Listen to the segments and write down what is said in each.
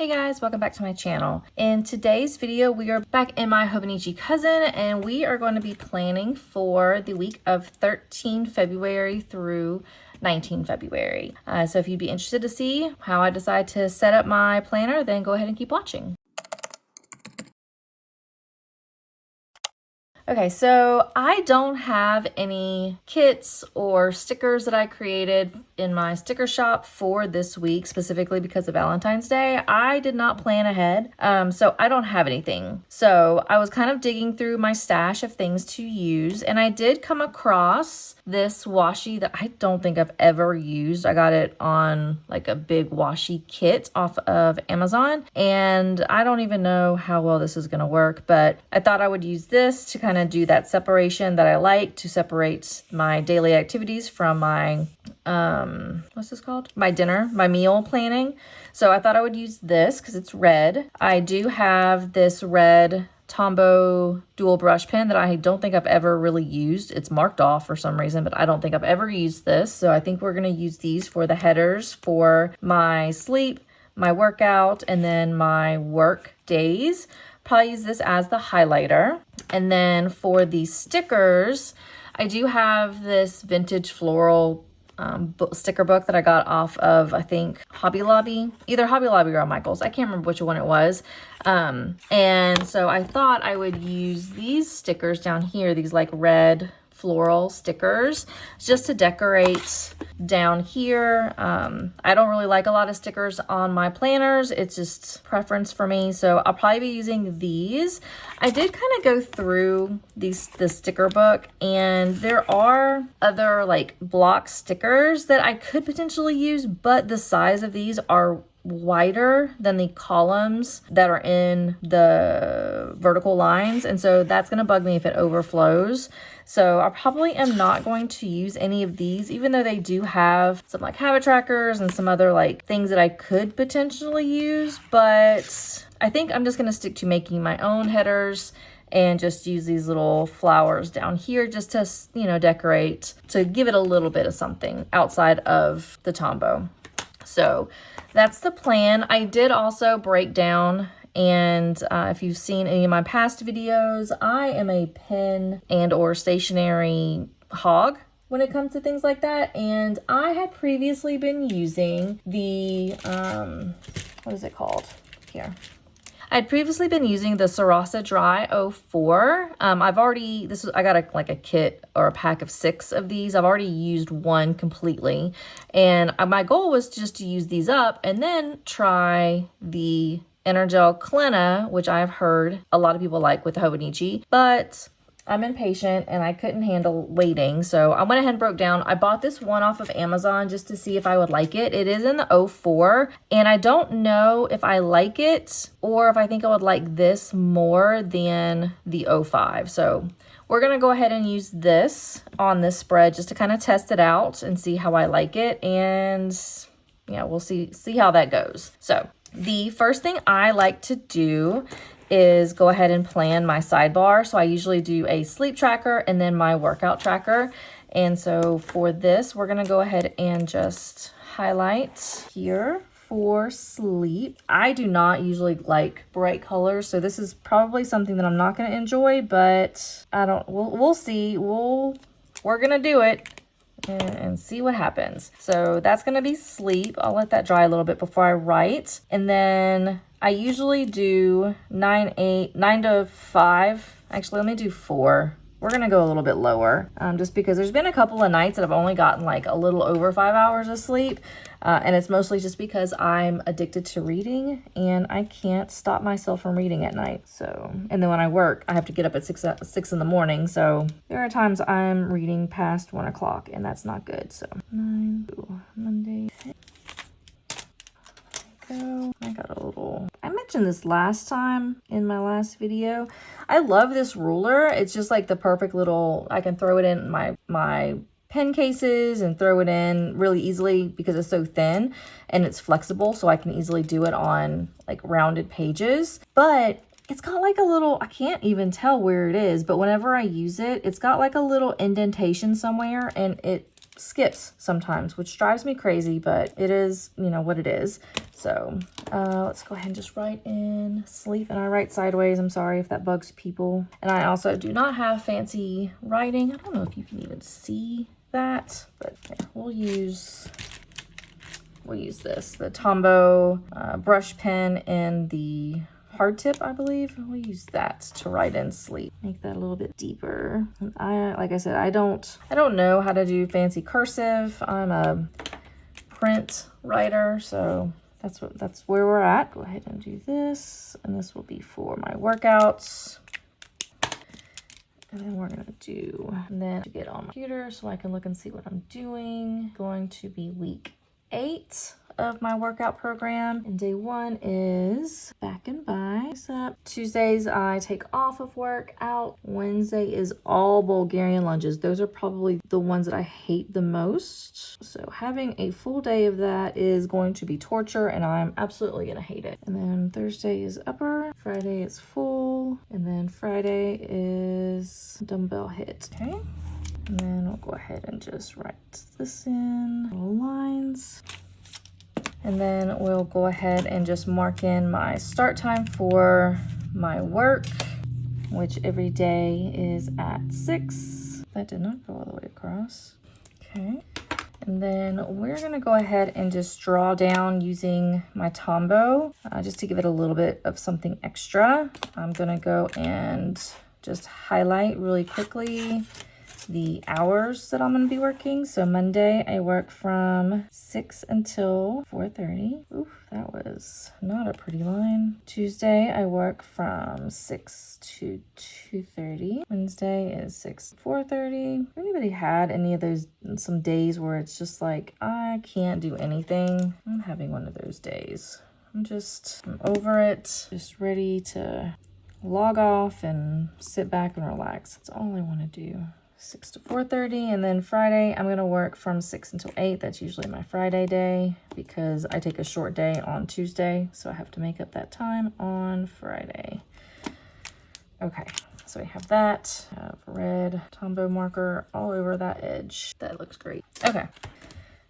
Hey guys, welcome back to my channel. In today's video, we are back in my Hobonichi cousin and we are going to be planning for the week of 13 February through 19 February. So if you'd be interested to see how I decide to set up my planner, then go ahead and keep watching. Okay, so I don't have any kits or stickers that I created in my sticker shop for this week, specifically because of Valentine's Day. I did not plan ahead, so I don't have anything. So I was kind of digging through my stash of things to use, and I did come across this washi that I don't think I've ever used. I got it on like a big washi kit off of Amazon, and I don't even know how well this is gonna work, but I thought I would use this to kind of do that separation that I like, to separate my daily activities from my what's this called? My dinner, my meal planning. So I thought I would use this because it's red. I do have this red Tombow dual brush pen that I don't think I've ever really used. It's marked off for some reason, but I don't think I've ever used this. So I think we're going to use these for the headers for my sleep, my workout, and then my work days. Probably use this as the highlighter. And then for the stickers, I do have this vintage floral sticker book that I got off of, I think, Hobby Lobby, either Hobby Lobby or Michael's. I can't remember which one it was. And so I thought I would use these stickers down here, these like red floral stickers, just to decorate down here. I don't really like a lot of stickers on my planners. It's just preference for me. So I'll probably be using these. I did kind of go through the sticker book, and there are other like block stickers that I could potentially use, but the size of these are wider than the columns that are in the vertical lines, and so that's going to bug me if it overflows. So I probably am not going to use any of these, even though they do have some like habit trackers and some other like things that I could potentially use. But I think I'm just going to stick to making my own headers and just use these little flowers down here just to, you know, decorate, to give it a little bit of something outside of the Tombow. So that's the plan. I did also break down, and if you've seen any of my past videos, I am a pen and or stationery hog when it comes to things like that. And I had previously been using the, what is it called? Here. I'd previously been using the Sarasa Dry 04. I got a kit or a pack of 6 of these. I've already used one completely. And my goal was just to use these up and then try the Energel Klena, which I've heard a lot of people like with the Hobonichi, but I'm impatient and I couldn't handle waiting. So I went ahead and broke down. I bought this one off of Amazon just to see if I would like it. It is in the 04, and I don't know if I like it or if I think I would like this more than the 05. So we're going to go ahead and use this on this spread just to kind of test it out and see how I like it. And yeah, we'll see how that goes. So the first thing I like to do is go ahead and plan my sidebar. So I usually do a sleep tracker and then my workout tracker. And so for this, we're gonna go ahead and just highlight here for sleep. I do not usually like bright colors, so this is probably something that I'm not gonna enjoy, but we'll see. We're gonna do it and see what happens. So that's gonna be sleep. I'll let that dry a little bit before I write. And then I usually do 9 to 5. Actually, let me do 4. We're gonna go a little bit lower, just because there's been a couple of nights that I've only gotten like a little over 5 hours of sleep. And it's mostly just because I'm addicted to reading and I can't stop myself from reading at night. So, and then when I work, I have to get up at 6 in the morning. So there are times I'm reading past 1 o'clock and that's not good. So 9 to Monday. I mentioned this last time in my last video. I love this ruler. It's just like the perfect little, I can throw it in my pen cases and throw it in really easily because it's so thin and it's flexible, so I can easily do it on like rounded pages. But it's got like a little, I can't even tell where it is, but whenever I use it, it's got like a little indentation somewhere, and it skips sometimes, which drives me crazy, but it is, you know, what it is. So let's go ahead and just write in sleep. And I write sideways. I'm sorry if that bugs people. And I also do not have fancy writing. I don't know if you can even see that, but yeah, we'll use this, the Tombow brush pen in the hard tip, I believe. We'll use that to write in sleep. Make that a little bit deeper. And like I said, I don't know how to do fancy cursive. I'm a print writer, so that's where we're at. Go ahead and do this, and this will be for my workouts. And then we're gonna do, and then to get on my computer so I can look and see what I'm doing. Going to be week 8 of my workout program, and day 1 is back and bicep. Tuesdays I take off of work out. Wednesday is all Bulgarian lunges. Those are probably the ones that I hate the most. So having a full day of that is going to be torture, and I'm absolutely gonna hate it. And then Thursday is upper, Friday is full, and then Friday is dumbbell hit. Okay. And then we'll go ahead and just write this in little lines. And then we'll go ahead and just mark in my start time for my work, which every day is at 6. That did not go all the way across. Okay. And then we're gonna go ahead and just draw down using my Tombow, just to give it a little bit of something extra. I'm gonna go and just highlight really quickly the hours that I'm going to be working. So Monday I work from 6 until 4:30. Oof, that was not a pretty line. Tuesday I work from 6 to 2:30. Wednesday is 6 to 4:30. If anybody had any of those, some days where it's just like, I can't do anything, I'm having one of those days. I'm over it, just ready to log off and sit back and relax. That's all I want to do. 6 to 4:30, and then Friday I'm gonna work from 6 until 8. That's usually my Friday day because I take a short day on Tuesday, so I have to make up that time on Friday. Okay, so we have that. I have red Tombow marker all over that edge. That looks great. Okay,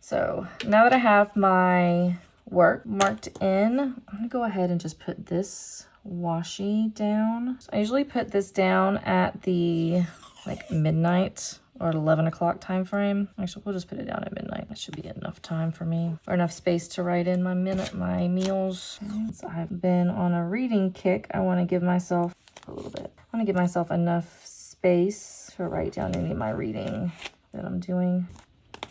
so now that I have my work marked in, I'm gonna go ahead and just put this washi down. So I usually put this down at the like midnight or 11 o'clock time frame. Actually, we'll just put it down at midnight. That should be enough time for me, or enough space to write in my meals. Since I've been on a reading kick, I want to give myself a little bit. I want to give myself enough space to write down any of my reading that I'm doing.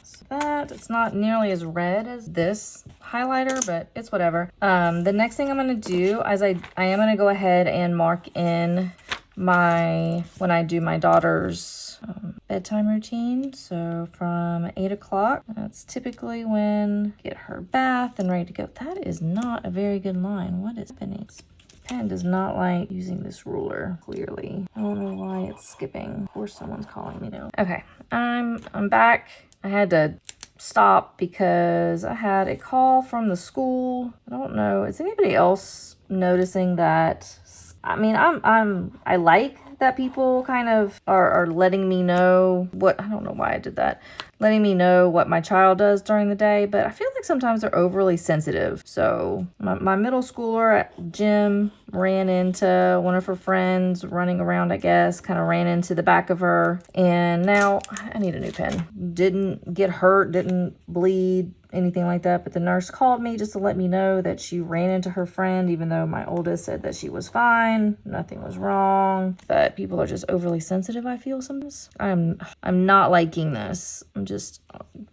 So that it's not nearly as red as this highlighter, but it's whatever. The next thing I'm going to do is I am going to go ahead and mark in when I do my daughter's bedtime routine. So from 8 o'clock, that's typically when I get her bath and ready to go. That is not a very good line. What is happening? This pen does not like using this ruler, clearly. I don't know why it's skipping. Of course someone's calling me now. Okay, I'm back. I had to stop because I had a call from the school. I don't know, is anybody else noticing that? I mean, I like that people kind of are letting me know what, I don't know why I did that, letting me know what my child does during the day, but I feel like sometimes they're overly sensitive. So my middle schooler at gym ran into one of her friends running around, I guess, kind of ran into the back of her, and now I need a new pen. Didn't get hurt, didn't bleed, anything like that, but the nurse called me just to let me know that she ran into her friend, even though my oldest said that she was fine, nothing was wrong. But people are just overly sensitive, I feel sometimes. I'm not liking this. I'm just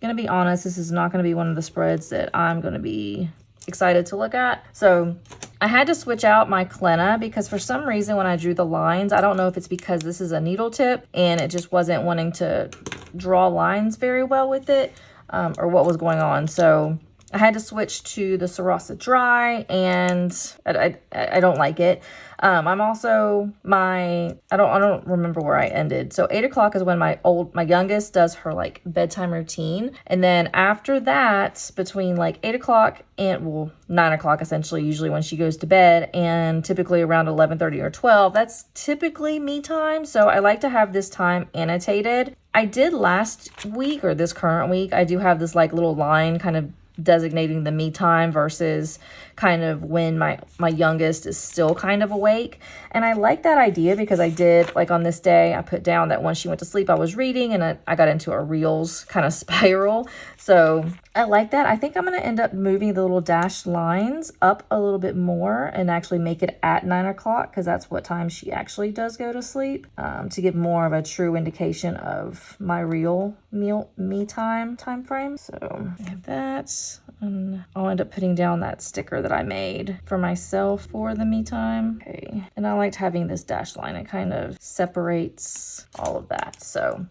gonna be honest, this is not gonna be one of the spreads that I'm gonna be excited to look at. So I had to switch out my Clenna because for some reason when I drew the lines, I don't know if it's because this is a needle tip and it just wasn't wanting to draw lines very well with it, or what was going on. So I had to switch to the Sarasa Dry, and I don't like it. I'm also I don't remember where I ended. So 8 o'clock is when my youngest does her like bedtime routine. And then after that, between like 8 o'clock and 9 o'clock essentially, usually when she goes to bed, and typically around 11:30 or 12, that's typically me time. So I like to have this time annotated. I did last week, or this current week, I do have this like little line kind of designating the me time versus kind of when my youngest is still kind of awake. And I like that idea because I did, like on this day, I put down that once she went to sleep, I was reading, and I got into a reels kind of spiral. So I like that. I think I'm going to end up moving the little dashed lines up a little bit more and actually make it at 9 o'clock, because that's what time she actually does go to sleep, to give more of a true indication of my real me time frame. So I have that, and I'll end up putting down that sticker that I made for myself for the me time. Okay, and I liked having this dashed line. It kind of separates all of that. So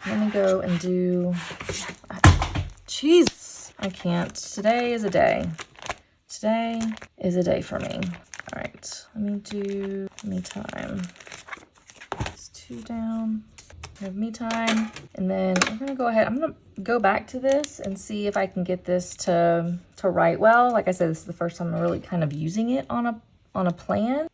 let me go and do, jeez, I can't. Today is a day. Today is a day for me. All right, let me do me time. It's 2 down. I have me time, and then I'm gonna go ahead. I'm gonna go back to this and see if I can get this to write well. Like I said, this is the first time I'm really kind of using it on a plan.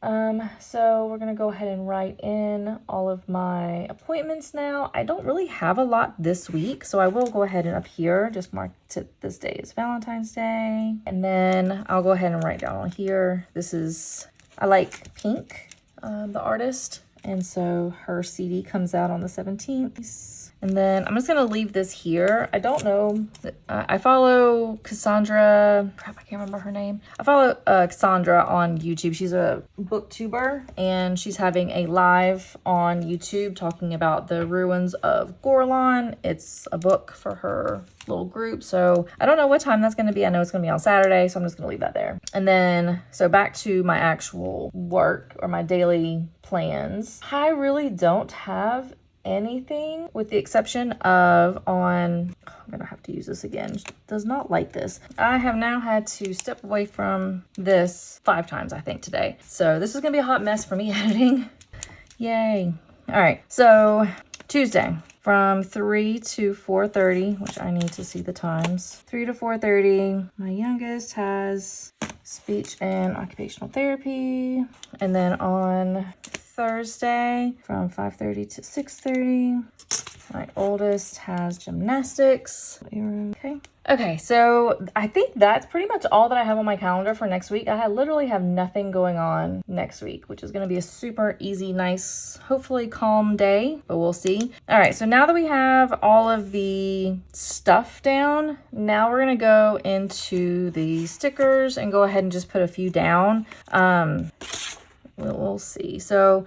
So we're gonna go ahead and write in all of my appointments now. I don't really have a lot this week, so I will go ahead and up here just mark this day is Valentine's Day, and then I'll go ahead and write down on here. This is, I like Pink, the artist. And so her CD comes out on the 17th. And then I'm just going to leave this here. I don't know. I follow Cassandra. Crap, I can't remember her name. I follow Cassandra on YouTube. She's a booktuber, and she's having a live on YouTube talking about the ruins of Gorlon. It's a book for her little group. So I don't know what time that's going to be. I know it's going to be on Saturday, so I'm just going to leave that there. And then, so back to my actual work or my daily plans. I really don't have anything with the exception of I'm gonna have to use this again. She does not like this. I have now had to step away from this 5 times, I think, today. So this is gonna be a hot mess for me editing. Yay. All right, so Tuesday from 3 to 4:30, which I need to see the times. 3 to 4:30, my youngest has speech and occupational therapy. And then on Thursday from 5:30 to 6:30, my oldest has gymnastics. Okay, so I think that's pretty much all that I have on my calendar for next week. I literally have nothing going on next week, which is going to be a super easy, nice, hopefully calm day, but we'll see. All right, so now that we have all of the stuff down, now we're going to go into the stickers and go ahead and just put a few down. We'll see. So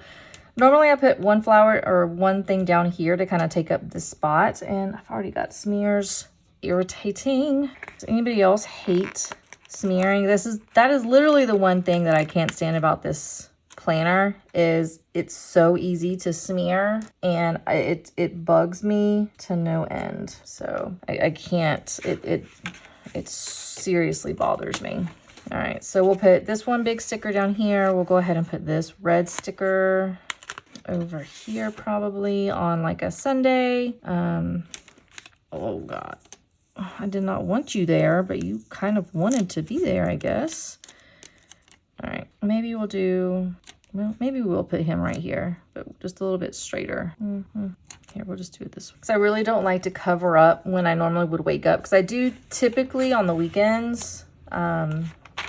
normally I put one flower or one thing down here to kind of take up the spot, and I've already got smears. Irritating. Does anybody else hate smearing? That is literally the one thing that I can't stand about this planner, is it's so easy to smear, and it bugs me to no end. So I can't, it seriously bothers me. All right, so we'll put this one big sticker down here. We'll go ahead and put this red sticker over here, probably on like a Sunday. Oh God, I did not want you there, but you kind of wanted to be there, I guess. All right, maybe we'll do, well, maybe we'll put him right here, but just a little bit straighter. Here, we'll just do it this way. Because I really don't like to cover up when I normally would wake up, because I do typically on the weekends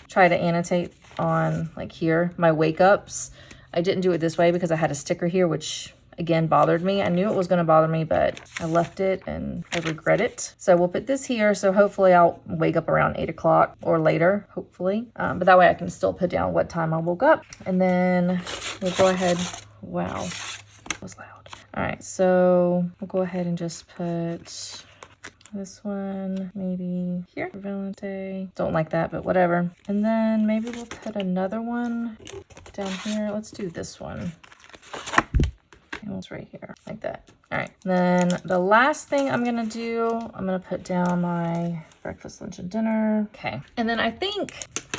try to annotate on like here my wake ups. I didn't do it this way because I had a sticker here, which again bothered me. I knew it was going to bother me, but I left it and I regret it. So we'll put this here. So hopefully I'll wake up around 8 o'clock or later, hopefully. But that way I can still put down what time I woke up. And then we'll go ahead. Wow, that was loud. All right, so we'll go ahead and just put this one maybe here for Valentine's Day. Don't like that, but whatever. And then maybe we'll put another one down here. Let's do this one. And it's right here, like that. All right, then the last thing I'm gonna do, I'm gonna put down my breakfast, lunch, and dinner. Okay, and then I think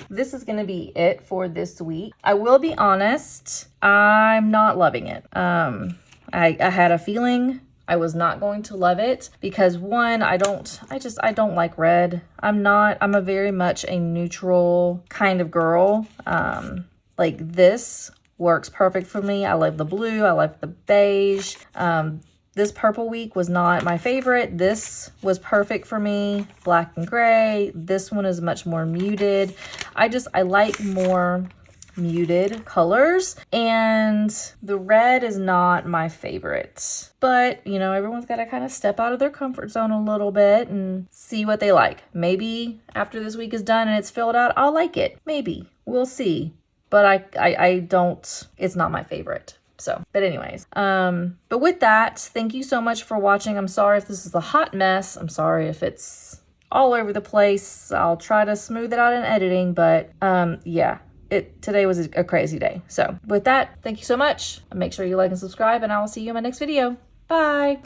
this is gonna be it for this week. I will be honest, I'm not loving it. I had a feeling I was not going to love it because one, I don't like red. I'm a very much a neutral kind of girl. Like this works perfect for me. I love the blue. I like the beige. This purple week was not my favorite. This was perfect for me. Black and gray. This one is much more muted. I like more muted colors, and the red is not my favorite. But, you know, everyone's got to kind of step out of their comfort zone a little bit and see what they like. Maybe after this week is done and it's filled out, I'll like it. Maybe. We'll see. But I don't, it's not my favorite. So, but anyways, but with that, thank you so much for watching. I'm sorry if this is a hot mess. I'm sorry if it's all over the place. I'll try to smooth it out in editing, but yeah. Today was a crazy day. So with that, thank you so much. Make sure you like and subscribe, and I will see you in my next video. Bye.